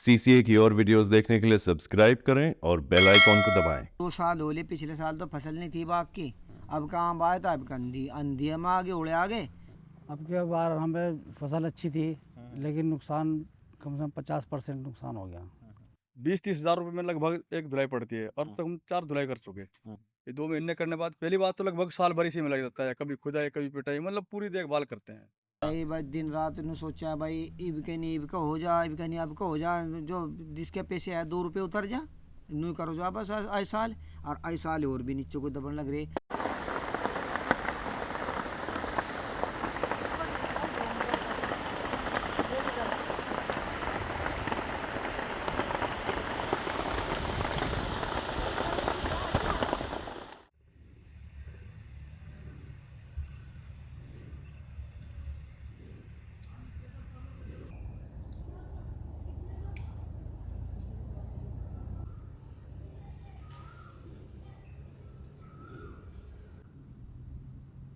CCA की और videos देखने के लिए सब्सक्राइब करें और बेल आइकॉन को दबाएं। 2 साल हो ले, पिछले साल तो फसल नहीं थी बाग की। अब कहाँ आम आया था, अब अंधी अंधी में आगे उड़े आगे। अब की बार हमें फसल अच्छी थी लेकिन नुकसान कम से कम 50% नुकसान हो गया। 20-30 हज़ार रुपये में लगभग एक धुलाई पड़ती है और तक हम 4 धुलाई कर चुके। ये 2 महीने करने बाद पहली बात तो लगभग साल भर इसी में लग जाता है, कभी खुदाई कभी पिटाई, मतलब पूरी देखभाल करते हैं। भाई भाई दिन रात ने सोचा भाई इब के नहीं, इब का हो जा, इब का नहीं अब का हो जा, जो जिसके पैसे है 2 रुपये उतर जा, नू करो जा बस। आई साल और आई साल और भी नीचे को दबन लग रही।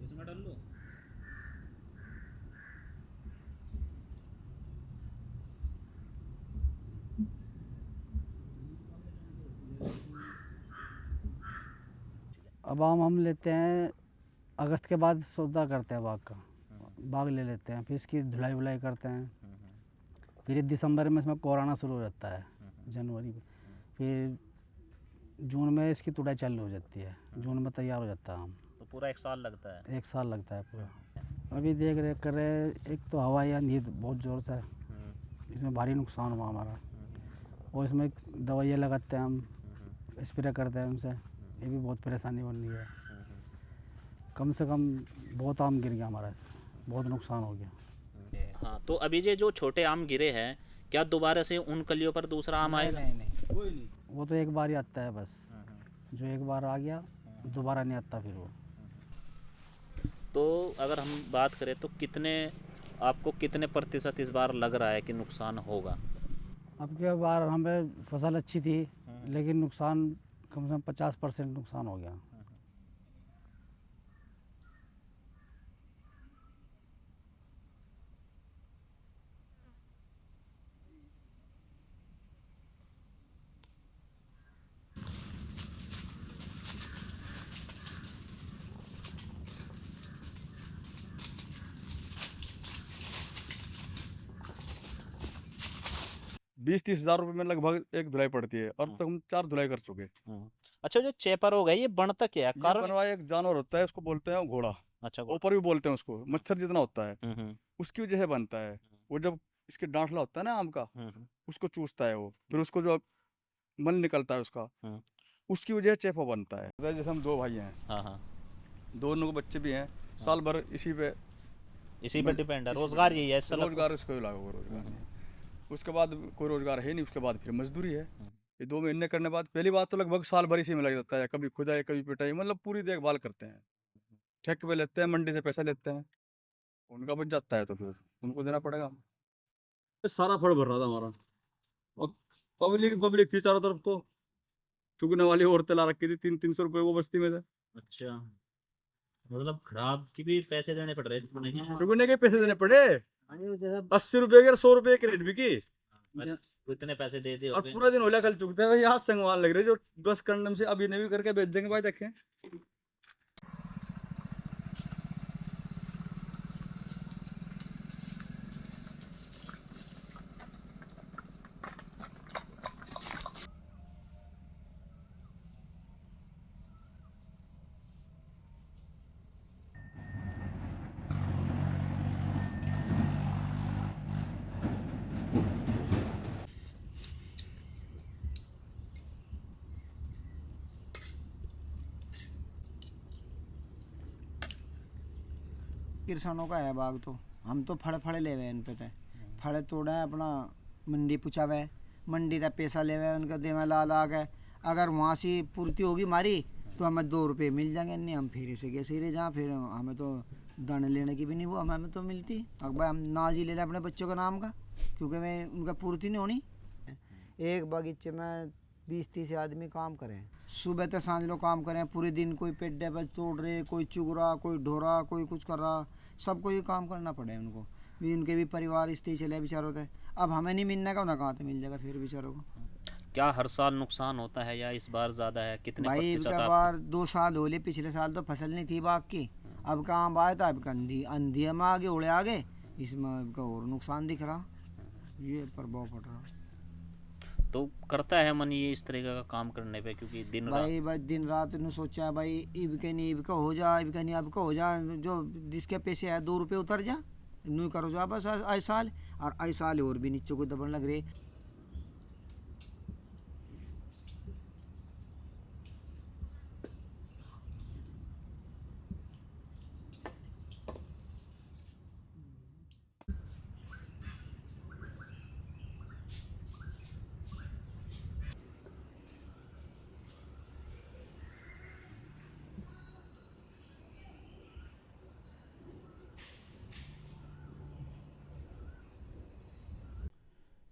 इसमें डाल लो। अब हम लेते हैं अगस्त के बाद सौदा करते हैं बाग का, बाग ले लेते हैं, फिर इसकी धुलाई वुलाई करते हैं। फिर दिसंबर में इसमें कोराना शुरू हो जाता है, जनवरी में, फिर जून में इसकी तुड़ाई चालू हो जाती है, जून में तैयार हो जाता है आम। तो पूरा 1 साल लगता है। 1 साल लगता है पूरा। अभी देख रेख कर रहे हैं, एक तो हवा या नींद बहुत ज़ोर से, इसमें भारी नुकसान हुआ हमारा। और इसमें दवाइयाँ लगाते हैं हम, स्प्रे करते हैं उनसे, ये भी बहुत परेशानी बन रही है। कम से कम बहुत आम गिर गया हमारा, बहुत नुकसान हो गया। हाँ, तो अभी ये जो छोटे आम गिरे हैं, क्या दोबारा से उन कलियों पर दूसरा आम आएगा? नहीं नहीं, वो तो एक बार ही आता है बस, जो एक बार आ गया दोबारा नहीं आता फिर वो। तो अगर हम बात करें तो आपको कितने प्रतिशत इस बार लग रहा है कि नुकसान होगा? अब की बार हमें फसल अच्छी थी लेकिन नुकसान कम से कम 50% नुकसान हो गया। बीस 30 हज़ार रुपये में लगभग एक धुलाई पड़ती है और तक हम 4 धुलाई कर चुके। अच्छा, जो चेपर हो गया ये बनता क्या है? ये कारण बनवा एक जानवर होता है, उसको बोलते हैं घोड़ा, अच्छा ऊपर भी बोलते हैं उसको, मच्छर जितना होता है हम्म उसकी वजह से बनता है। वो जब इसके डांठला होता है ना आम का, हम्म उसको चूसता है वो, फिर उसको जो मल निकलता है उसका, हम्म, उसकी वजह से चेपा बनता है। जैसे हम 2 भाई हैं, हाँ हाँ, दोनों के बच्चे भी हैं, साल भर इसी पे इसी पर डिपेंड है, रोजगार यही है इससे रोजगार, इसको ही लागू रोजगार नहीं। उसके बाद कोई रोजगार है नहीं, उसके बाद फिर मजदूरी है। ये 2 महीने करने बाद पहली बात तो लगभग साल भर इसी में लग जाता है, कभी खुदाई कभी पिटाई, मतलब पूरी देखभाल करते हैं। ठेके पे लेते हैं, मंडी से पैसा लेते हैं, उनका बच जाता है तो फिर उनको देना पड़ेगा। ये सारा फड़ भर रहा था हमारा, और पब्लिक पब्लिक थी चारों तरफ, तो चुगने वाली औरतें ला रखी थी, 300-300 रुपये वो बस्ती में थे। अच्छा, मतलब खराब की भी पैसे देने पड़ रहे हैं? चुगने के पैसे देने पड़े, 80 रुपये के 100 रुपये के रेट बिकी, इतने पैसे दे दिए और पूरा दिन ओला कल चुकते हैं भाई। यहाँ संगवान लग रहे जो बस कंडम से अभी ने भी करके बेच देंगे भाई, देखें। किसानों का है बाग, तो हम तो फड़े फड़े ले हुए इन पे ते फड़े तोड़े अपना मंडी पुचावे, मंडी का पैसा ले हुए उनका देवे ला ला के। अगर वहाँ से पूर्ति होगी हमारी तो हमें 2 रुपये मिल जाएंगे, नहीं हम फिर से कैसे रहे जहाँ, फिर हमें तो दाने लेने की भी नहीं वो हमें तो मिलती। अब भाई हम नाज ही ले लें अपने बच्चों का नाम का, क्योंकि मैं उनका पूर्ति नहीं होनी। एक बगीचे में 20-30 आदमी काम करें, सुबह से सांझ लोग काम करें पूरे दिन, कोई पेड्डे पर तोड़ रहे, कोई चुग रहा, कोई ढो रहा, कोई कुछ कर रहा, सबको ये काम करना पड़े उनको भी, उनके भी परिवार इस तरह चले बेचारों थे। अब हमें नहीं मिलने का, उन्हें कहाँ से मिल जाएगा फिर बेचारों को। क्या हर साल नुकसान होता है या इस बार ज़्यादा है? कितने भाई प्रतिशत इसका आप? बार 2 साल हो लिए, पिछले साल तो फसल नहीं थी बाग की, अब कहाँ बात है, अब अंधी अंधी में आगे उड़े आगे, इसमें अब का और नुकसान दिख रहा, ये प्रभाव पड़ रहा। तो करता है मन ये इस तरीके का काम करने पे, क्योंकि दिन रात भाई दिन रात ने सोचा भाई इब के नहीं इब का हो जा, इब का नहीं अब का हो जा, जो जिसके पैसे है 2 रुपये उतर जा, न्यू करो जा बस आई साल, और आई साल और भी नीचे को दबने लग रहे।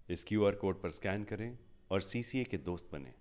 इस क्यूआर कोड पर स्कैन करें और सीसीए के दोस्त बनें।